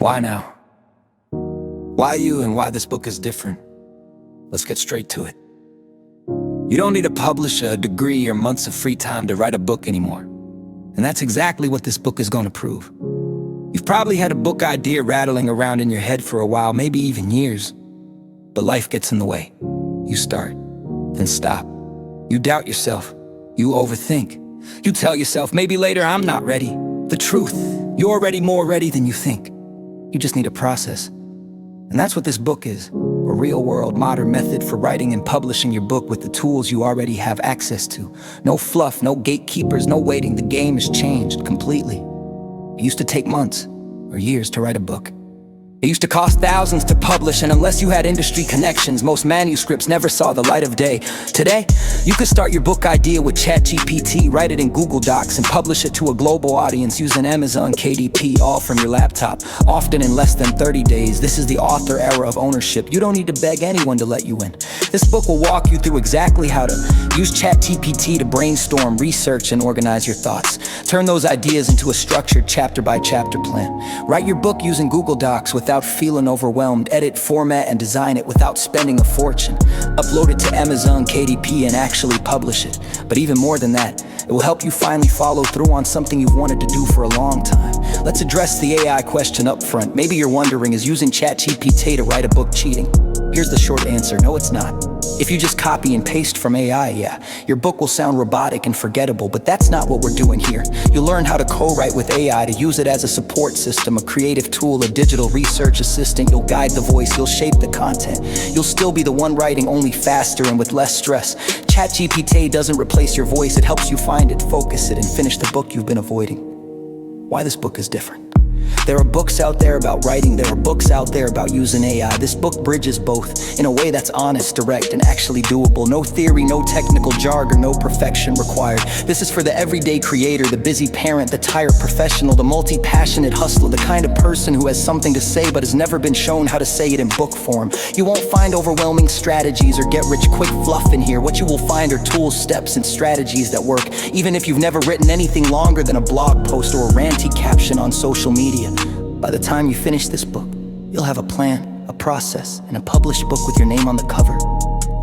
Why now? Why you and why this book is different? Let's get straight to it. You don't need a publisher, a degree, or months of free time to write a book anymore. And that's exactly what this book is going to prove. You've probably had a book idea rattling around in your head for a while, maybe even years. But life gets in the way. You start, then stop. You doubt yourself. You overthink. You tell yourself, maybe later I'm not ready. The truth, you're already more ready than you think. You just need a process. And that's what this book is. A real-world, modern method for writing and publishing your book with the tools you already have access to. No fluff, no gatekeepers, no waiting. The game has changed completely. It used to take months or years to write a book. It used to cost thousands to publish, and unless you had industry connections, most manuscripts never saw the light of day. Today, you could start your book idea with Chat GPT, write it in Google Docs, and publish it to a global audience using Amazon KDP, all from your laptop, often in less than 30 days. This is the author era of ownership. You don't need to beg anyone to let you in. This book will walk you through exactly how to use Chat GPT to brainstorm, research, and organize your thoughts. Turn those ideas into a structured chapter-by-chapter plan. Write your book using Google Docs without feeling overwhelmed. Edit, format, and design it without spending a fortune. Upload it to Amazon KDP and actually publish it. But even more than that, it will help you finally follow through on something you've wanted to do for a long time. Let's address the AI question up front. Maybe you're wondering, is using ChatGPT to write a book cheating? Here's the short answer: no, it's not. If you just copy and paste from AI, yeah, your book will sound robotic and forgettable, but that's not what we're doing here. You'll learn how to co-write with AI, to use it as a support system, a creative tool, a digital research assistant. You'll guide the voice, you'll shape the content. You'll still be the one writing, only faster and with less stress. ChatGPT doesn't replace your voice, it helps you find it, focus it, and finish the book you've been avoiding. Why this book is different? There are books out there about writing, there are books out there about using AI. This book bridges both in a way that's honest, direct, and actually doable. No theory, no technical jargon, no perfection required. This is for the everyday creator, the busy parent, the tired professional, the multi-passionate hustler, the kind of person who has something to say but has never been shown how to say it in book form. You won't find overwhelming strategies or get-rich-quick fluff in here. What you will find are tools, steps, and strategies that work, even if you've never written anything longer than a blog post or a ranty caption on social media. By the time you finish this book, you'll have a plan, a process, and a published book with your name on the cover.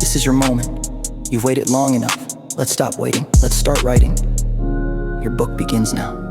This is your moment. You've waited long enough. Let's stop waiting. Let's start writing. Your book begins now.